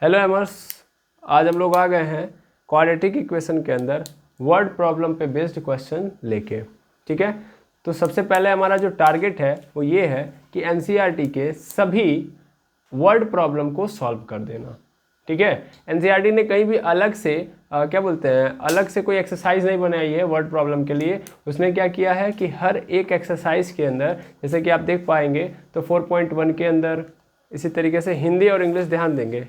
Hello एमर्स, आज हम लोग आ गए हैं क्वाड्रेटिक इक्वेशन के अंदर वर्ड प्रॉब्लम पे बेस्ड क्वेश्चन लेके। ठीक है, तो सबसे पहले हमारा जो टारगेट है वो ये है कि एनसीईआरटी के सभी वर्ड प्रॉब्लम को सॉल्व कर देना। ठीक है, एनसीईआरटी ने कहीं भी अलग से क्या बोलते हैं, अलग से कोई एक्सरसाइज नहीं बनाई है वर्ड प्रॉब्लम के लिए। उसने क्या किया है कि हर एक एक्सरसाइज के अंदर, जैसे कि आप देख पाएंगे तो 4.1 के अंदर इसी तरीके से हिंदी और इंग्लिश ध्यान देंगे।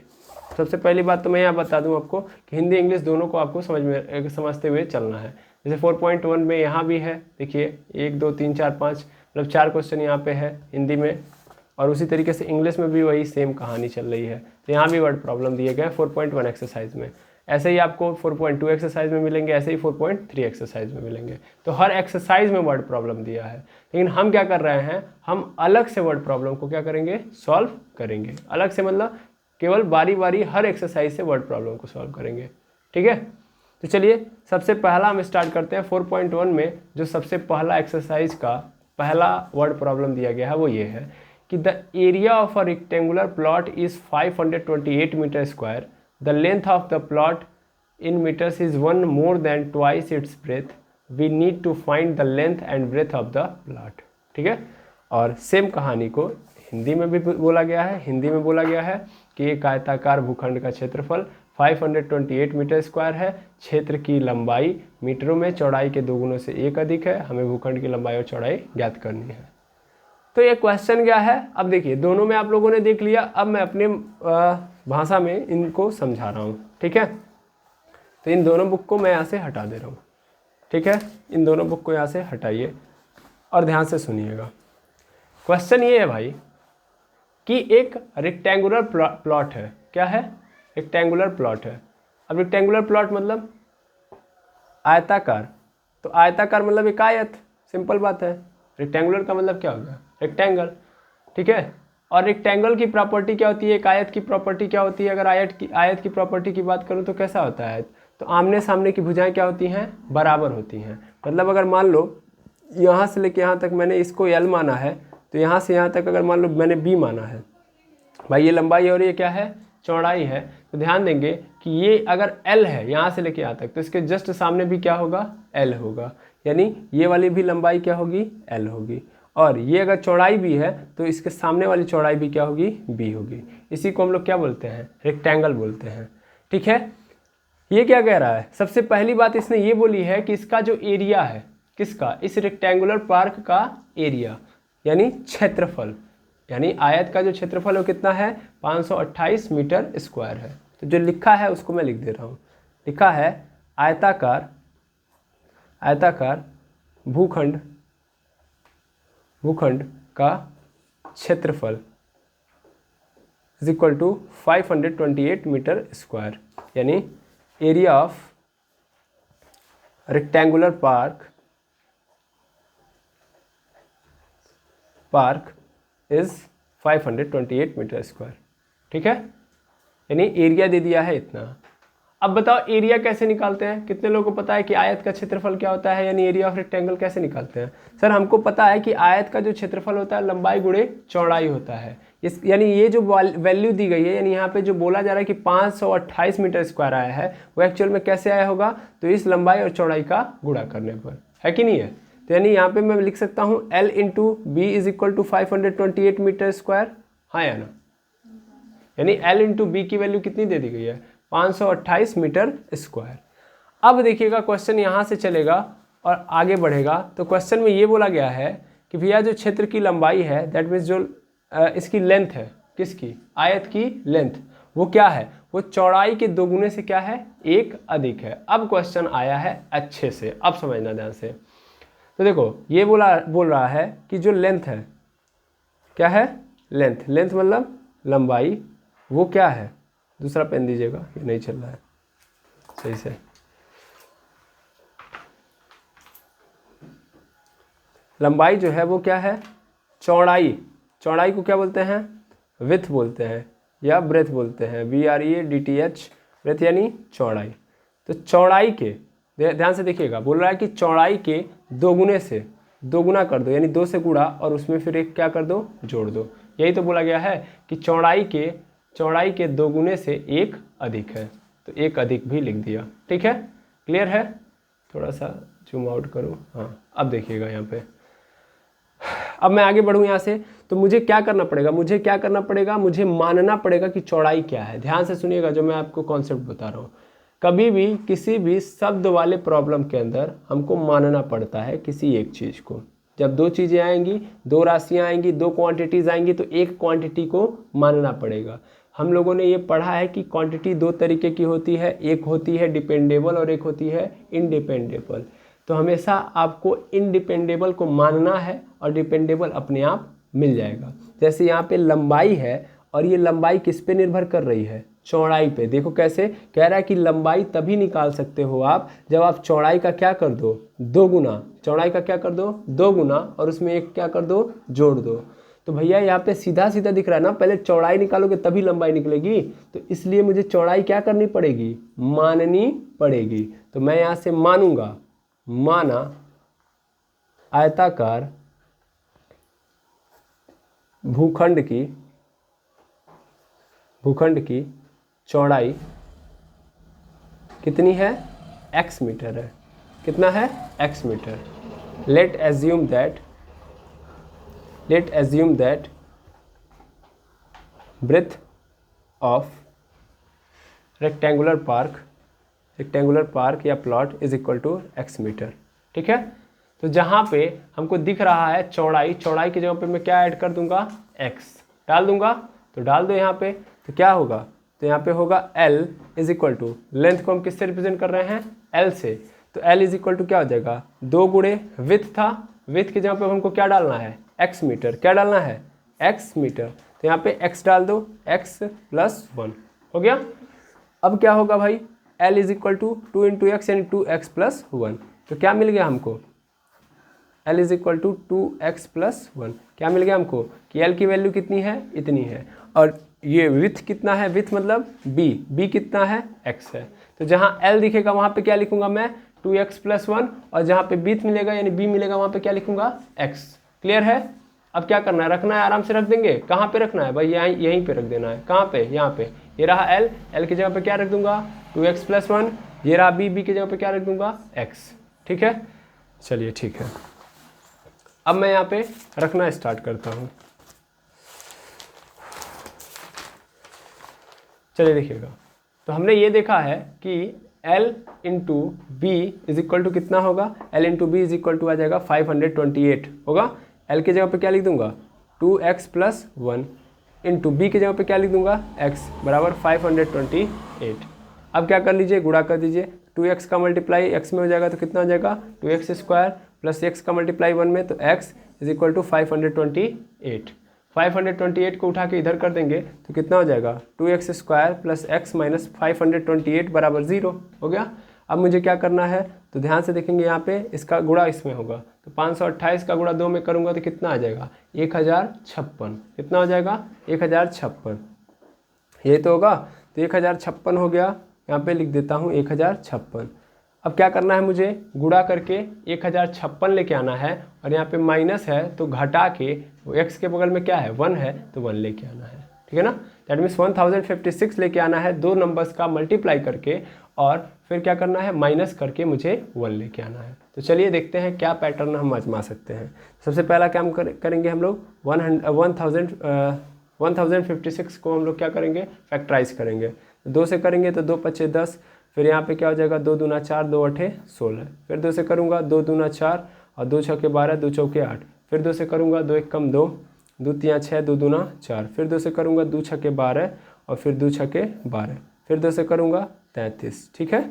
सबसे पहली बात तो मैं यहाँ बता दूँ आपको कि हिंदी इंग्लिश दोनों को आपको समझते हुए चलना है। जैसे 4.1 में यहाँ भी है, देखिए 1 2 3 4 5 मतलब 4 क्वेश्चन यहाँ पे है हिंदी में, और उसी तरीके से इंग्लिश में भी वही सेम कहानी चल रही है। तो यहाँ भी वर्ड प्रॉब्लम दिए गए 4.1 एक्सरसाइज में। ऐसे ही आपको 4.2 एक्सरसाइज में मिलेंगे, ऐसे ही 4.3 एक्सरसाइज में मिलेंगे। तो हर एक्सरसाइज में वर्ड प्रॉब्लम दिया है, लेकिन हम क्या कर रहे हैं, हम अलग से वर्ड प्रॉब्लम को क्या करेंगे, सॉल्व करेंगे। अलग से मतलब केवल बारी बारी हर एक्सरसाइज से वर्ड प्रॉब्लम को सॉल्व करेंगे। ठीक है, तो चलिए सबसे पहला हम स्टार्ट करते हैं। 4.1 में जो सबसे पहला एक्सरसाइज का पहला वर्ड प्रॉब्लम दिया गया है वो ये है कि the area of a rectangular plot is 528 metre square, the length of the plot in metres is 1 more than twice its breadth, we need to find the length and breadth of the plot. ठीक है, और same कहानी को हिंदी में भी बोला गया है। हिंदी में बोला गया है कि एक आयताकार भूखंड का क्षेत्रफल 528 मीटर स्क्वायर है, क्षेत्र की लंबाई मीटरों में, चौड़ाई के 2 गुणों से 1 अधिक है, हमें भूखंड की लंबाई और चौड़ाई ज्ञात करनी है। तो ये क्वेश्चन क्या है, अब देखिए दोनों में आप लोगों ने देख लिया, अब मैं अपने भाषा में इनको समझा रहा हूँ। ठीक है, तो इन दोनों बुक को मैं यहाँ से हटा दे रहा हूँ। ठीक है, इन दोनों बुक को यहाँ से हटाइए और ध्यान से सुनिएगा। क्वेश्चन ये है भाई कि एक रेक्टेंगुलर प्लॉट है। क्या है, रेक्टेंगुलर प्लॉट है। अब रेक्टेंगुलर प्लॉट मतलब आयताकार, तो आयताकार मतलब एक आयत, सिंपल बात है। रेक्टेंगुलर का मतलब क्या होगा, रेक्टेंगल। ठीक है, और रेक्टेंगल की प्रॉपर्टी क्या होती है, एक आयत की प्रॉपर्टी क्या होती है। अगर आयत की प्रॉपर्टी की बात करूँ तो कैसा होता है, तो आमने सामने की भुजाएं क्या होती हैं, बराबर होती हैं। मतलब अगर मान लो यहाँ से लेके यहाँ तक मैंने इसको L माना है, तो यहाँ से यहाँ तक अगर मान लो मैंने B माना है, भाई ये लंबाई और ये क्या है, चौड़ाई है। तो ध्यान देंगे कि ये अगर L है यहाँ से लेके यहाँ तक, तो इसके जस्ट सामने भी क्या होगा, L होगा, यानी ये वाली भी लंबाई क्या होगी, L होगी। और ये अगर चौड़ाई भी है तो इसके सामने वाली चौड़ाई भी क्या होगी, B होगी। इसी को हम लोग क्या बोलते हैं, रेक्टेंगल बोलते हैं। ठीक है, ये क्या कह रहा है, सबसे पहली बात इसने ये बोली है कि इसका जो एरिया है, किसका, इस रेक्टेंगुलर पार्क का एरिया यानी क्षेत्रफल, यानी आयत का जो क्षेत्रफल है वो कितना है, 528 मीटर स्क्वायर है। तो जो लिखा है उसको मैं लिख दे रहा हूँ। लिखा है आयताकार भूखंड का क्षेत्रफल is equal to 528 metre square, यानी area of rectangular park is 528 metre square. ठीक है, यानी एरिया दे दिया है इतना। अब बताओ एरिया कैसे निकालते हैं, कितने लोगों को पता है कि आयत का क्षेत्रफल क्या होता है, यानी एरिया ऑफ रेक्टेंगल कैसे निकालते हैं। सर हमको पता है कि आयत का जो क्षेत्रफल होता है लंबाई गुणे चौड़ाई होता है। इस यानी ये जो वैल्यू दी गई है, यानी यहाँ पे जो बोला जा रहा है कि 528 मीटर स्क्वायर आया है, वो एक्चुअल में कैसे आया होगा, तो इस लंबाई और चौड़ाई का गुणा करने पर, है कि नहीं है। तो यानी यहाँ पे मैं लिख सकता हूँ L into B is equal to 528 metre square, हाँ या ना। यानी L इंटू बी की वैल्यू कितनी दे दी गई है, 528 मीटर स्क्वायर। अब देखिएगा क्वेश्चन यहाँ से चलेगा और आगे बढ़ेगा। तो क्वेश्चन में ये बोला गया है कि भैया जो क्षेत्र की लंबाई है, दैट मीन्स जो इसकी लेंथ है, किसकी, आयत की लेंथ, वो क्या है, वो चौड़ाई के 2 गुने से क्या है, 1 अधिक है। अब क्वेश्चन आया है अच्छे से, अब समझना ध्यान से। तो देखो ये बोल रहा है कि जो लेंथ है, क्या है, लेंथ मतलब लंबाई, वो क्या है, दूसरा पेन दीजिएगा, ये नहीं चल रहा है सही से। लंबाई जो है वो क्या है, चौड़ाई को क्या बोलते हैं, विड्थ बोलते हैं या ब्रेथ बोलते हैं, BREDTH, ब्रेथ यानी चौड़ाई। तो चौड़ाई के, ध्यान से देखिएगा, बोल रहा है कि चौड़ाई के 2 गुने से 2 गुना कर दो, यानी 2 से गुणा और उसमें फिर एक क्या कर दो, जोड़ दो। यही तो बोला गया है कि चौड़ाई के चौड़ाई के 2 गुने से 1 अधिक है, तो 1 अधिक भी लिख दिया। ठीक है, क्लियर है? थोड़ा सा जूम आउट करूँ, हाँ अब देखिएगा यहाँ पे। अब मैं आगे बढ़ूँ यहाँ से, तो मुझे क्या करना पड़ेगा, मुझे मानना पड़ेगा कि चौड़ाई क्या है। ध्यान से सुनिएगा जो मैं आपको कॉन्सेप्ट बता रहा हूँ। कभी भी किसी भी शब्द वाले प्रॉब्लम के अंदर हमको मानना पड़ता है किसी एक चीज़ को। जब 2 चीज़ें आएंगी, 2 राशियाँ आएंगी, 2 क्वांटिटीज़ आएंगी, तो एक क्वांटिटी को मानना पड़ेगा। हम लोगों ने ये पढ़ा है कि क्वांटिटी 2 तरीके की होती है, एक होती है डिपेंडेबल और एक होती है इनडिपेंडेबल। तो हमेशा आपको इनडिपेंडेबल को मानना है और डिपेंडेबल अपने आप मिल जाएगा। जैसे यहाँ पे लंबाई है और ये लंबाई किस पे निर्भर कर रही है, चौड़ाई पे। देखो कैसे कह रहा है कि लंबाई तभी निकाल सकते हो आप जब आप चौड़ाई का क्या कर दो, 2 गुना। चौड़ाई का क्या कर दो, 2 गुना, और उसमें एक क्या कर दो, जोड़ दो। तो भैया यहाँ पे सीधा सीधा दिख रहा है ना, पहले चौड़ाई निकालोगे तभी लंबाई निकलेगी, तो इसलिए मुझे चौड़ाई क्या करनी पड़ेगी, माननी पड़ेगी। तो मैं यहाँ से मानूंगा, माना आयताकार भूखंड की चौड़ाई कितनी है, x मीटर है। कितना है, x meter. Let assume that breadth of rectangular park या plot is equal to x meter. ठीक है, तो जहाँ पे हमको दिख रहा है चौड़ाई की जगह पे मैं क्या ऐड कर दूंगा, x डाल दूंगा। तो डाल दो यहाँ पे, तो क्या होगा, तो यहाँ पे होगा L is equal to, length को हम किससे रिप्रेजेंट कर रहे हैं, L से। तो L इज इक्वल टू क्या हो जाएगा, 2 गुणे विड्थ था, विड्थ की जगह पे हमको क्या डालना है, x मीटर। क्या डालना है, x मीटर। तो यहाँ पे x डाल दो, x + 1 हो गया। अब क्या होगा भाई, L is equal to 2 into x यानी 2x + 1। तो क्या मिल गया हमको, L is equal to 2x + 1। क्या मिल गया हमको कि L की वैल्यू कितनी है, इतनी है। और ये विड्थ कितना है, विड्थ मतलब b कितना है, x है। तो जहाँ L दिखेगा वहाँ पे क्या लिखूंगा मैं, 2x + 1, और जहाँ पे विड्थ मिलेगा यानी b मिलेगा वहाँ पे क्या लिखूंगा, x। क्लियर है? अब क्या करना है, रखना है, आराम से रख देंगे। कहाँ पे रखना है भाई, यहीं पे रख देना है। कहाँ पे, यहाँ पे। ये रहा L की जगह पे क्या रख दूंगा, 2x + 1। ये रहा b की जगह पे क्या रख दूंगा, x। ठीक है, चलिए ठीक है। अब मैं यहाँ पे रखना स्टार्ट करता हूँ। चलिए देखिएगा, तो हमने ये देखा है कि L into B is equal to कितना होगा, L into B is equal to आ जाएगा 528 होगा। L की जगह पे क्या लिख दूंगा, 2x + 1 इंटू बी की जगह पे क्या लिख दूंगा, x बराबर 528। अब क्या कर लीजिए, गुणा कर दीजिए। 2x का मल्टीप्लाई x में हो जाएगा तो कितना हो जाएगा, 2x² + x का मल्टीप्लाई 1 में, तो x इज इक्वल टू 528। 528 को उठा के इधर कर देंगे तो कितना हो जाएगा, 2x² + x - 528 बराबर 0 हो गया। अब मुझे क्या करना है, तो ध्यान से देखेंगे यहाँ पे इसका गुणा इसमें होगा, तो 528 का गुणा 2 में करूँगा तो कितना आ जाएगा, 1056। कितना हो जाएगा, 1056। ये तो होगा, तो 1056 हो गया। यहाँ पे लिख देता हूँ 1056। अब क्या करना है, मुझे गुणा करके 1056 लेके आना है, और यहाँ पे माइनस है तो घटा के x के बगल में क्या है, 1 है, तो 1 लेके आना है। ठीक है ना, दैट मीन्स 1056 लेके आना है, 2 नंबर्स का मल्टीप्लाई करके, और फिर क्या करना है, माइनस करके मुझे 1 लेके आना है। तो चलिए देखते हैं क्या पैटर्न हम आजमा सकते हैं। सबसे पहला क्या हम करेंगे, हम लोग 1056 को हम लोग क्या करेंगे, फैक्टराइज करेंगे। 2 से करेंगे तो 2 × 5 = 10, फिर यहाँ पे क्या हो जाएगा, 2 दूना 4, 2 8 16, फिर 2 से करूँगा 2 दूना 4 और 2 छक्के 12, 2 चौके 8, फिर 2 से करूँगा 2 1 कम 2, 2 3 6, 2 दूना 4, फिर 2 से करूँगा 2 छक्के 12 और फिर 2 छक्के 12, फिर 2 से करूँगा 33। ठीक है,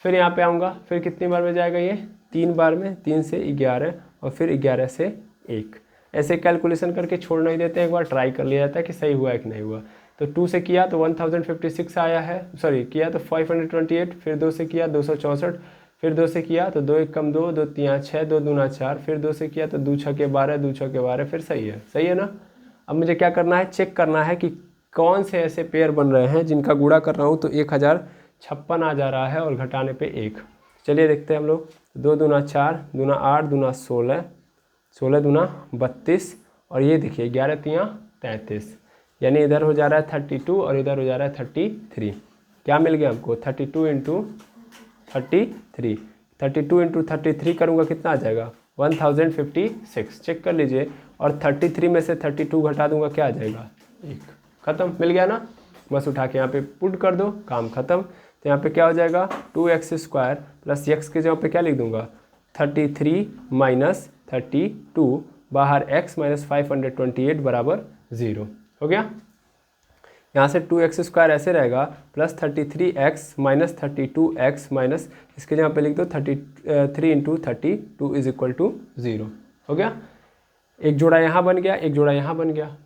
फिर यहाँ पे आऊँगा, फिर कितनी बार में जाएगा ये, 3 बार में, 3 से 11 और फिर 11 से 1। ऐसे कैलकुलेशन करके छोड़ नहीं देते, एक बार ट्राई कर लिया जाता है कि सही हुआ है कि नहीं हुआ। तो 2 से किया तो 1056 आया है, सॉरी किया तो 528, फिर 2 से किया 264, फिर 2 से किया तो 2 1 कम 2, 2 3 6, 2 दूना 4, फिर 2 से किया तो 2 छक्के 12, 2 छक्के 12, फिर सही है ना। अब मुझे क्या करना है, चेक करना है कि कौन से ऐसे पेयर बन रहे हैं जिनका गुणा कर रहा हूँ तो 1056 आ जा रहा है और घटाने पे 1। चलिए देखते हैं हम लोग। 2 दूना 4, दूना 8, दूना 16, 16 दूना 32, और ये देखिए 11 3 33, यानी इधर हो जा रहा है 32 और इधर हो जा रहा है 33। क्या मिल गया हमको? 32 इंटू 33, 32 इंटू 33 करूँगा कितना आ जाएगा? 1056। चेक कर लीजिए। और 33 में से 32 घटा दूंगा, क्या आ जाएगा? 1। खत्म, मिल गया ना? बस उठा के यहाँ पे पुट कर दो, काम खत्म। तो यहाँ पे क्या हो जाएगा? 2x² प्लस x के जगह पे क्या लिख दूंगा? 33 माइनस 32, बाहर x माइनस 528 बराबर 0 हो गया। यहाँ से 2x² ऐसे रहेगा plus 33x minus 32x minus इसके जगह पे लिख दो 33 इंटू 32 इज इक्वल टू 0 हो गया। एक जोड़ा यहाँ बन गया, एक जोड़ा यहाँ बन गया।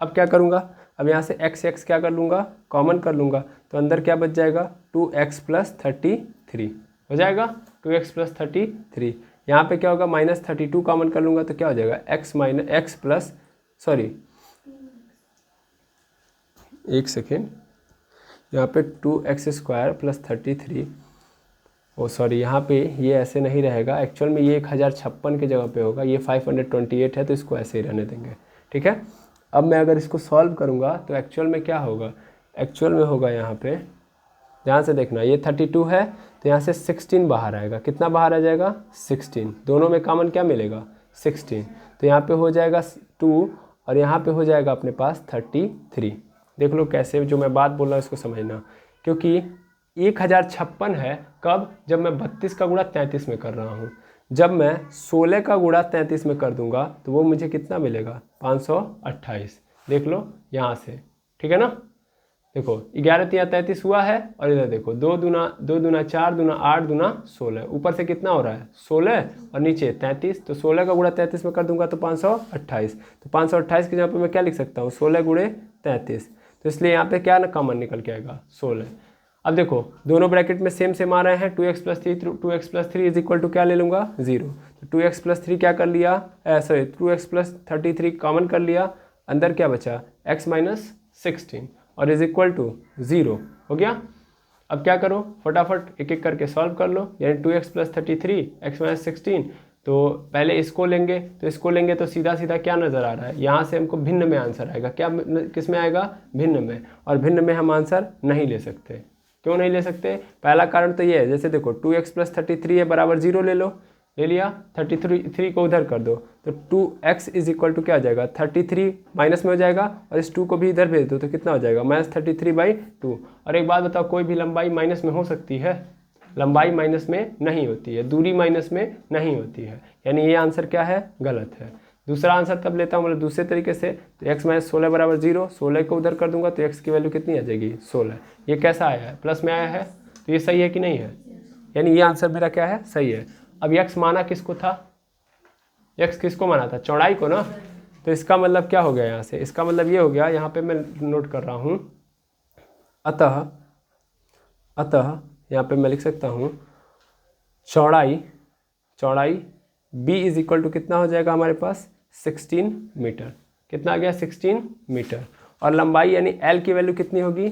अब क्या करूँगा? अब यहाँ से x क्या कर लूँगा? कॉमन कर लूँगा। तो अंदर क्या बच जाएगा? 2x प्लस 33 हो जाएगा। 2x plus 33। यहाँ पे क्या होगा? माइनस 32 कॉमन कर लूँगा तो क्या हो जाएगा? x प्लस एक सेकेंड, यहाँ पे 2x² प्लस 33, यहाँ पे ये ऐसे नहीं रहेगा। एक्चुअल में ये 1056 के जगह पे होगा, ये 528 है तो इसको ऐसे ही रहने देंगे, ठीक है। अब मैं अगर इसको सॉल्व करूँगा तो एक्चुअल में क्या होगा? एक्चुअल में होगा यहाँ पे, ध्यान से देखना, ये 32 है तो यहाँ से 16 बाहर आएगा। कितना बाहर आ जाएगा? 16। दोनों में कॉमन क्या मिलेगा? 16। तो यहाँ पे हो जाएगा 2 और यहाँ पे हो जाएगा अपने पास 33। देख लो कैसे, जो मैं बात बोल रहा हूँ इसको समझना, क्योंकि 1056 है कब? जब मैं 32 का गुणा 33 में कर रहा हूँ। जब मैं 16 का गुणा 33 में कर दूंगा तो वो मुझे कितना मिलेगा? 528। देख लो यहाँ से, ठीक है ना। देखो 11 तिया 33 हुआ है और इधर देखो 2 दूना 4 दूना 8 दूना 16, ऊपर से कितना हो रहा है? 16 और नीचे 33। तो 16 का गुणा 33 में कर दूंगा तो 528। तो 528 के जगह पे मैं क्या लिख सकता हूँ? 16 गुणे 33। तो इसलिए यहाँ पे क्या ना कॉमन निकल के आएगा? 16। अब देखो दोनों ब्रैकेट में सेम आ रहे हैं। 2x plus 3 is equal to क्या ले लूँगा? 0। तो 2x प्लस 3 क्या कर लिया? 2x प्लस 33 कॉमन कर लिया। अंदर क्या बचा? x माइनस 16 और इज इक्वल टू 0 हो गया। अब क्या करो? फटाफट एक एक करके सॉल्व कर लो। यानी 2x प्लस 33 x माइनस 16, तो पहले इसको लेंगे, तो इसको लेंगे तो सीधा सीधा क्या नज़र आ रहा है? यहाँ से हमको भिन्न में आंसर आएगा। क्या किस में आएगा? भिन्न में। और भिन्न में हम आंसर नहीं ले सकते। क्यों नहीं ले सकते? पहला कारण तो ये है, जैसे देखो 2x प्लस 33 है बराबर 0 ले लिया, 33 को उधर कर दो तो 2x इज इक्वल टू क्या आ जाएगा? 33 माइनस में हो जाएगा और इस 2 को भी इधर भेज दो तो कितना हो जाएगा? -33/2। और एक बात बताओ, कोई भी लंबाई माइनस में हो सकती है? लंबाई माइनस में नहीं होती है, दूरी माइनस में नहीं होती है। यानी ये आंसर क्या है? गलत है। दूसरा आंसर तब लेता हूँ मतलब दूसरे तरीके से, तो x माइनस 16 बराबर 0, 16 को उधर कर दूंगा तो x की वैल्यू कितनी आ जाएगी? 16। ये कैसा आया है? प्लस में आया है, तो ये सही है कि नहीं है? यानी ये आंसर मेरा क्या है? सही है। अब x माना किसको था? x किसको माना था? चौड़ाई को ना। तो इसका मतलब क्या हो गया यहाँ से? इसका मतलब ये हो गया, यहाँ पे मैं नोट कर रहा हूँ, अतः यहाँ पे मैं लिख सकता हूँ चौड़ाई b इज इक्वल टू कितना हो जाएगा हमारे पास? 16 मीटर। कितना आ गया? 16 मीटर। और लंबाई यानी l की वैल्यू कितनी होगी?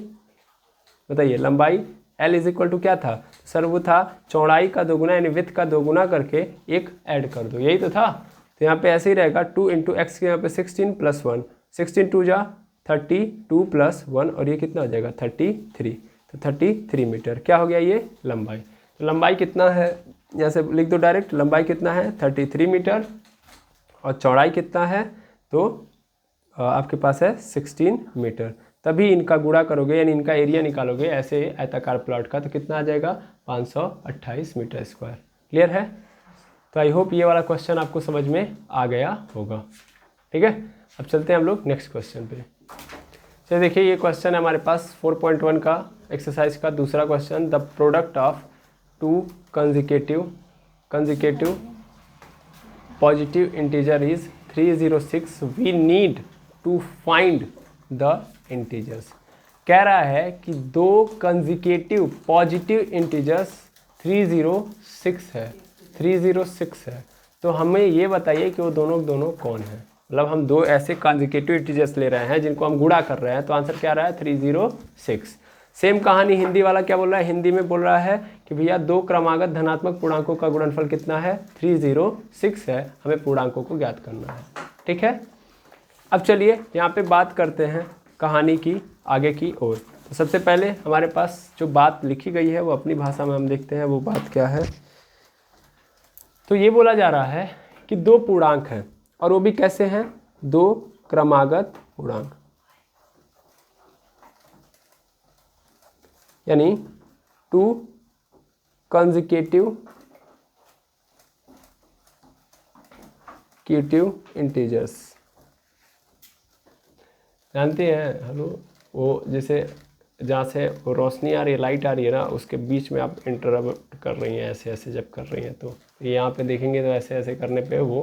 बताइए। लंबाई l इज इक्वल टू क्या था सर? वो था चौड़ाई का दोगुना यानी विड्थ का दोगुना करके एक ऐड कर दो, यही तो था। तो यहाँ पे ऐसे ही रहेगा 2 इंटू एक्स के यहाँ पे 16 प्लस 1, 16 2 जा 32 प्लस 1 और ये कितना हो जाएगा? 33। तो 33 मीटर क्या हो गया? ये लंबाई। तो लंबाई कितना है? यहाँ से लिख दो डायरेक्ट, लंबाई कितना है? 33 मीटर और चौड़ाई कितना है? तो आपके पास है 16 मीटर। तभी इनका गुणा करोगे यानी इनका एरिया निकालोगे ऐसे आयताकार प्लॉट का तो कितना आ जाएगा? 528 मीटर स्क्वायर। क्लियर है? तो आई होप ये वाला क्वेश्चन आपको समझ में आ गया होगा। ठीक है, अब चलते हैं हम लोग नेक्स्ट क्वेश्चन पे। चलिए देखिए, ये क्वेश्चन है हमारे पास 4.1 का एक्सरसाइज का दूसरा question. The product of 2 consecutive positive integer is 306. We need to find the integers. कह रहा है कि 2 consecutive पॉजिटिव इंटीजर्स 306 है। तो हमें ये बताइए कि वो दोनों कौन है। मतलब हम 2 ऐसे consecutive इंटीजर्स ले रहे हैं जिनको हम गुणा कर रहे हैं, तो आंसर क्या आ रहा है? 306। सेम कहानी हिंदी वाला क्या बोल रहा है? हिंदी में बोल रहा है कि भैया 2 क्रमागत धनात्मक पूर्णांकों का गुणनफल कितना है? 306 है, हमें पूर्णांकों को ज्ञात करना है। ठीक है, अब चलिए यहाँ पे बात करते हैं कहानी की आगे की ओर। तो सबसे पहले हमारे पास जो बात लिखी गई है वो अपनी भाषा में हम देखते हैं वो बात क्या है। तो ये बोला जा रहा है कि दो पूर्णांक हैं और वो भी कैसे हैं, दो क्रमागत पूर्णांक, यानी टू कंसेक्यूटिव इंटीजर्स। जानते हैं हेलो, वो जैसे जहाँ से वो रोशनी आ रही है, लाइट आ रही है ना, उसके बीच में आप इंटरप्ट कर रही हैं ऐसे ऐसे जब कर रही हैं, तो यहाँ पे देखेंगे तो ऐसे ऐसे करने पे वो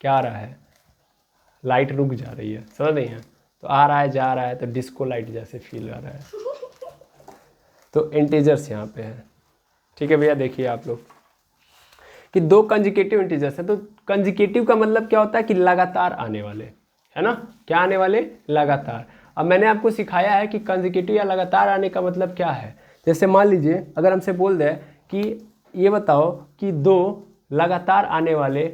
क्या आ रहा है, लाइट रुक जा रही है, समझ रही हैं। तो आ रहा है जा रहा है तो डिस्को लाइट जैसे फील आ रहा है। तो इंटीजर्स यहाँ पे है, ठीक है भैया। देखिए आप लोग कि दो कंसेक्यूटिव इंटीजर्स है। तो कंसेक्यूटिव का मतलब क्या होता है कि लगातार आने वाले, है ना, क्या आने वाले, लगातार। अब मैंने आपको सिखाया है कि कंसेक्यूटिव या लगातार आने का मतलब क्या है। जैसे मान लीजिए अगर हमसे बोल दे कि ये बताओ कि दो लगातार आने वाले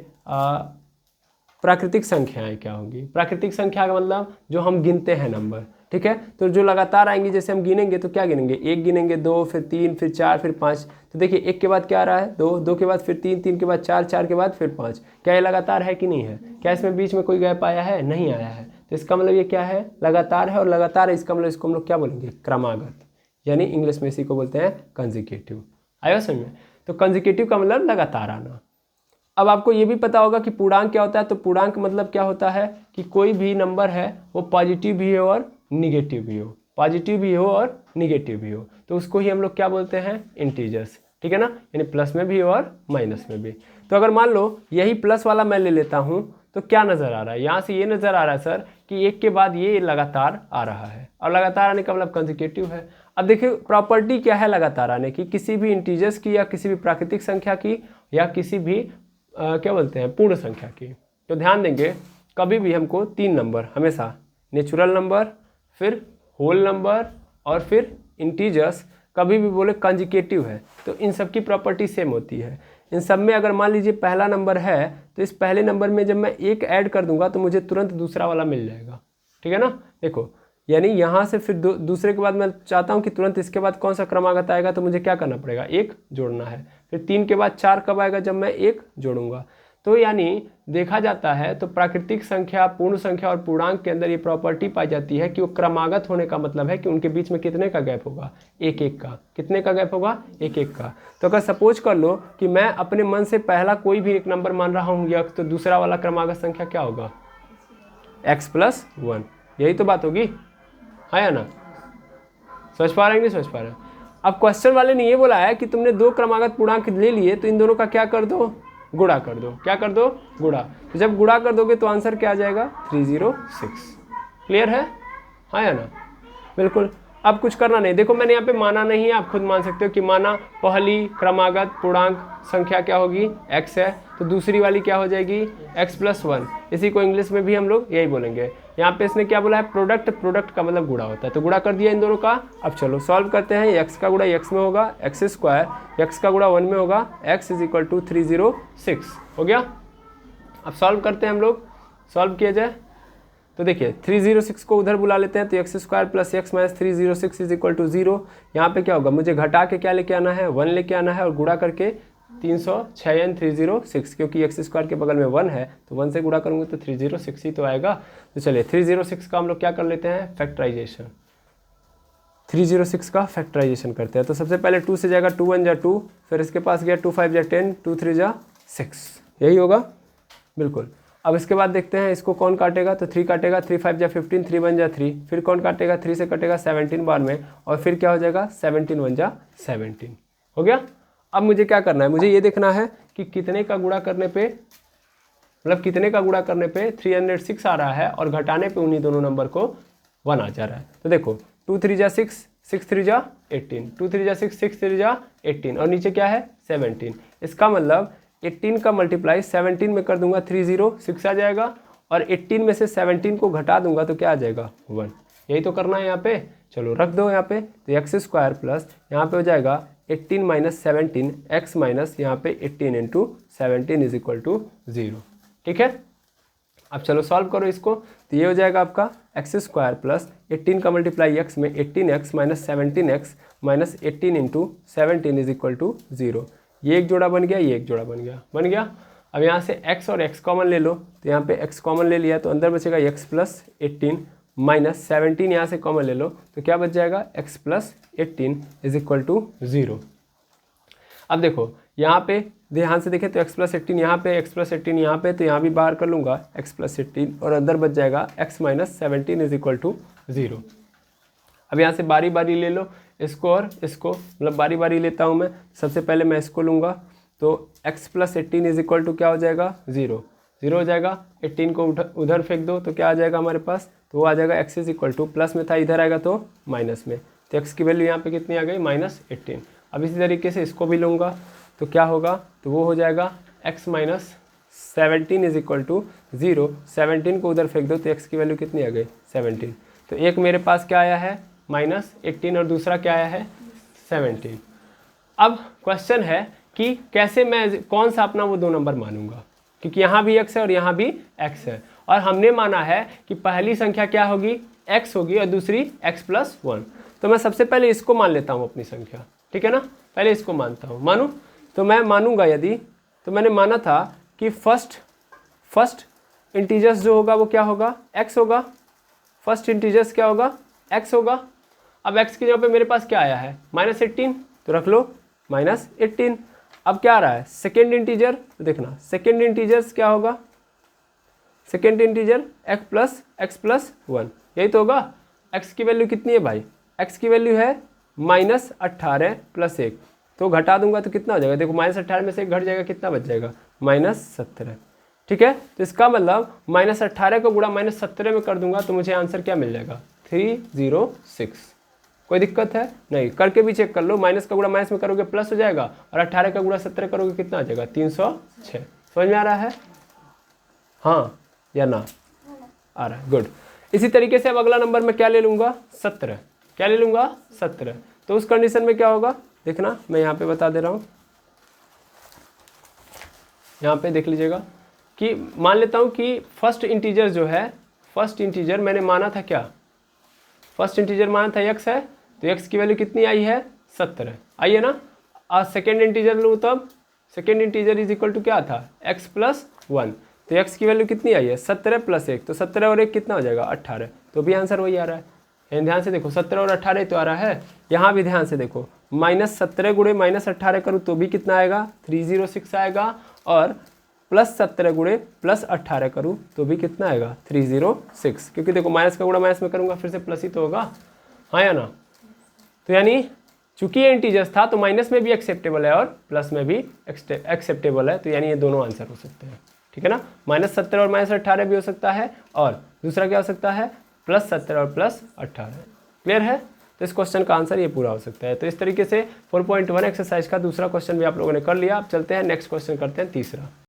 प्राकृतिक संख्याएं क्या होंगी। प्राकृतिक संख्या का मतलब जो हम गिनते हैं नंबर, ठीक है। तो जो लगातार आएंगी, जैसे हम गिनेंगे तो क्या गिनेंगे, एक गिनेंगे, दो, फिर तीन, फिर चार, फिर पाँच। तो देखिए एक के बाद क्या आ रहा है, दो, दो के बाद फिर तीन, तीन के बाद चार, चार के बाद फिर पाँच। क्या ये लगातार है कि नहीं है, क्या इसमें बीच में कोई गैप आया है, नहीं आया है। तो इसका मतलब ये क्या है, लगातार है। और लगातार है इसका मतलब इसको हम लोग क्या बोलेंगे, क्रमागत, यानी इंग्लिश में इसी को बोलते हैं कंसेक्यूटिव। आया समझ में। तो कंसेक्यूटिव का मतलब लगातार आना। अब आपको ये भी पता होगा कि पूर्णांक क्या होता है। तो पूर्णांक मतलब क्या होता है कि कोई भी नंबर है वो पॉजिटिव भी हो और निगेटिव भी हो, पॉजिटिव भी हो और निगेटिव भी हो, तो उसको ही हम लोग क्या बोलते हैं, इंटीजर्स, ठीक है ना, यानी प्लस में भी हो और माइनस में भी। तो अगर मान लो यही प्लस वाला मैं ले लेता हूँ तो क्या नज़र आ रहा है, यहाँ से ये नज़र आ रहा है सर कि एक के बाद ये लगातार आ रहा है, और लगातार आने का मतलब कंसेक्यूटिव है। अब देखिए प्रॉपर्टी क्या है लगातार आने की, किसी भी इंटीजर्स की या किसी भी प्राकृतिक संख्या की या किसी भी क्या बोलते हैं पूर्ण संख्या की। तो ध्यान देंगे कभी भी हमको तीन नंबर हमेशा, नेचुरल नंबर, फिर होल नंबर और फिर इंटीजर्स, कभी भी बोले कंसेक्यूटिव है तो इन सब की प्रॉपर्टी सेम होती है। इन सब में अगर मान लीजिए पहला नंबर है तो इस पहले नंबर में जब मैं एक ऐड कर दूंगा तो मुझे तुरंत दूसरा वाला मिल जाएगा, ठीक है ना। देखो यानी यहाँ से फिर दूसरे के बाद मैं चाहता हूँ कि तुरंत इसके बाद कौन सा क्रमागत आएगा, तो मुझे क्या करना पड़ेगा, एक जोड़ना है। फिर तीन के बाद चार कब आएगा, जब मैं एक जोड़ूंगा। तो यानी देखा जाता है तो प्राकृतिक संख्या, पूर्ण संख्या और पूर्णांक के अंदर ये प्रॉपर्टी पाई जाती है कि वो क्रमागत होने का मतलब है कि उनके बीच में कितने का गैप होगा, एक एक का। कितने का गैप होगा, एक एक का। तो अगर सपोज कर लो कि मैं अपने मन से पहला कोई भी एक नंबर मान रहा हूँ यक्स, तो दूसरा वाला क्रमागत संख्या क्या होगा, x+1। यही तो बात होगी, है या ना। समझ पा रहे हैं, नहीं समझ पा रहे हैं। अब क्वेश्चन वाले ने ये बोला है कि तुमने दो क्रमागत पूर्णांक ले लिए तो इन दोनों का क्या कर दो, गुणा कर दो। क्या कर दो, गुणा। तो जब गुणा कर दोगे तो आंसर क्या आ जाएगा, 306। क्लियर है, हाँ या ना, बिल्कुल। अब कुछ करना नहीं, देखो मैंने यहाँ पे माना नहीं है, आप खुद मान सकते हो कि माना पहली क्रमागत पूर्णांक संख्या क्या होगी, x है, तो दूसरी वाली क्या हो जाएगी, x+1। इसी को इंग्लिश में भी हम लोग यही बोलेंगे। यहाँ पे इसने क्या बोला है, प्रोडक्ट, प्रोडक्ट का मतलब गुणा होता है, तो गुणा कर दिया इन दोनों का। अब चलो सॉल्व करते हैं। x का गुणा x में होगा, x², x का गुणा 1 में होगा, x = 306 हो गया। अब सॉल्व करते हैं हम लोग, सॉल्व किया जाए तो देखिए 306 को उधर बुला लेते हैं, तो x² + x - 306 = 0। यहाँ पे क्या होगा, मुझे घटा के क्या लेके आना है, 1 लेके आना है, और गुणा करके 306 306, क्योंकि x² के बगल में 1 है तो 1 से गुणा करूँगा तो 306 ही तो आएगा। तो चलिए 306 का हम लोग क्या कर लेते हैं, फैक्टराइजेशन। 306 का फैक्टराइजेशन करते हैं। तो सबसे पहले 2 से जाएगा, 2 × 1 = 2, फिर इसके पास गया 2 × 5 = 10, 2 × 3 = 6, यही होगा, बिल्कुल। अब इसके बाद देखते हैं इसको कौन काटेगा, तो 3 काटेगा, 3 × 5 = 15, 3 × 1 = 3, फिर कौन काटेगा, 3 से कटेगा 17 बार में, और फिर क्या हो जाएगा, 17 × 1 = 17 हो गया। अब मुझे क्या करना है, मुझे ये देखना है कि कितने का गुणा करने पे, मतलब कितने का गुणा करने पे 306 आ रहा है और घटाने पे उन्हीं दोनों नंबर को 1 आ जा रहा है। तो देखो 2 × 3 = 6, 6 × 3 = 18, 2 × 3 = 6, 6 × 3 = 18, और नीचे क्या है, 17। इसका मतलब 18 का मल्टीप्लाई 17 में कर दूंगा, 306 आ जाएगा, और 18 में से 17 को घटा दूंगा तो क्या आ जाएगा, 1। यही तो करना है यहाँ पे। चलो रख दो यहाँ पे, तो x² प्लस यहाँ पे हो जाएगा 18 - 17, x माइनस यहाँ पे 18 × 17 = 0। ठीक है, अब चलो सॉल्व करो इसको, तो ये हो जाएगा आपका एक्स स्क्वायर प्लस 18 का मल्टीप्लाई एक्स में 18x minus 17x minus 18 into 17 is equal to 0। ये एक जोड़ा बन गया, ये एक जोड़ा बन गया। अब यहाँ से x और x कॉमन ले लो, तो यहाँ पे x कॉमन ले लिया तो अंदर बचेगा x प्लस 18 माइनस 17 यहाँ से कॉमन ले लो तो क्या बच जाएगा x plus 18 is equal to 0। अब देखो यहाँ पे ध्यान से देखें तो x प्लस 18 यहाँ पे, x प्लस 18 यहाँ पे, तो यहाँ भी बाहर कर लूँगा x प्लस 18 और अंदर बच जाएगा x minus 17 is equal to 0। अब यहाँ से बारी बारी ले लो इसको और इसको, मतलब बारी बारी लेता हूँ मैं। सबसे पहले मैं इसको लूँगा तो x plus 18 is equal to क्या हो जाएगा 0 हो जाएगा। 18 को उधर फेंक दो तो क्या आ जाएगा हमारे पास, तो वो आ जाएगा x is equal to, plus में था इधर आएगा तो माइनस में, तो x की वैल्यू यहाँ पे कितनी आ गई -18। अब इसी तरीके से इसको भी लूँगा तो क्या होगा, तो वो हो जाएगा x minus 17 is equal to 0। 17 को उधर फेंक दो तो x की वैल्यू कितनी आ गई 17। तो एक मेरे पास क्या आया है -18 और दूसरा क्या आया है 17। अब क्वेश्चन है कि कैसे मैं कौन सा अपना वो दो नंबर मानूंगा, क्योंकि यहाँ भी x है और यहाँ भी x है, और हमने माना है कि पहली संख्या क्या होगी x होगी और दूसरी x प्लस 1। तो मैं सबसे पहले इसको मान लेता हूँ अपनी संख्या, ठीक है ना, पहले इसको मानता हूँ। मानूँ तो मैं मानूंगा यदि, तो मैंने माना था कि फर्स्ट इंटीजर्स जो होगा वो क्या होगा x होगा, फर्स्ट इंटीजर्स क्या होगा x होगा। अब x की जगह पे मेरे पास क्या आया है -18, तो रख लो -18। अब क्या आ रहा है सेकेंड इंटीजर, तो देखना सेकेंड इंटीजर्स क्या होगा, सेकेंड इंटीजर x प्लस 1, यही तो होगा। x की वैल्यू कितनी है भाई, x की वैल्यू है -18 प्लस 1, तो घटा दूंगा तो कितना हो जाएगा, देखो -18 में से 1 घट जाएगा, कितना बच जाएगा -17। ठीक है, तो इसका मतलब -18 को गुणा -17 में कर दूंगा तो मुझे आंसर क्या मिल जाएगा 306। कोई दिक्कत है नहीं, करके भी चेक कर लो, माइनस का गुणा माइनस में करोगे प्लस हो जाएगा और 18 का गुणा 17 करोगे कितना आ जाएगा 306। समझ में आ रहा है, हाँ या ना आ रहा है, गुड। इसी तरीके से अब अगला नंबर में क्या ले लूँगा 17, क्या ले लूँगा 17। तो उस कंडीशन में क्या होगा देखना, मैं यहाँ पे बता दे रहा हूँ, यहाँ पे देख लीजिएगा कि मान लेता हूँ कि फर्स्ट इंटीजर जो है, फर्स्ट इंटीजर मैंने माना था क्या, फर्स्ट इंटीजर माना था x है, तो x की वैल्यू कितनी आई है 17 आई है ना। आज सेकेंड इंटीजर लूँ तब second integer is equal to क्या था x प्लस 1, तो x की वैल्यू कितनी आई है 17 प्लस 1, तो 17 और 1 कितना हो जाएगा 18, तो भी आंसर वही आ रहा है। ध्यान से देखो 17 और 18 तो आ रहा है, यहाँ भी ध्यान से देखो -17 गुणे -18 करूँ तो भी कितना आएगा 306 आएगा, और +17 गुणे +18 करूँ तो भी कितना आएगा 306, क्योंकि देखो माइनस का गुणा माइनस में करूँगा फिर से प्लस ही तो होगा, हाँ या ना। तो यानी चूंकि ये इंटीजर्स था तो माइनस में भी एक्सेप्टेबल है और प्लस में भी एक्सेप्टेबल है, तो यानी ये दोनों आंसर हो सकते हैं, ठीक है ना। -17 और -18 भी हो सकता है, और दूसरा क्या हो सकता है +17 और +18। क्लियर है, तो इस क्वेश्चन का आंसर ये पूरा हो सकता है। तो इस तरीके से 4.1 एक्सरसाइज का दूसरा क्वेश्चन भी आप लोगों ने कर लिया। अब चलते हैं नेक्स्ट क्वेश्चन करते हैं तीसरा।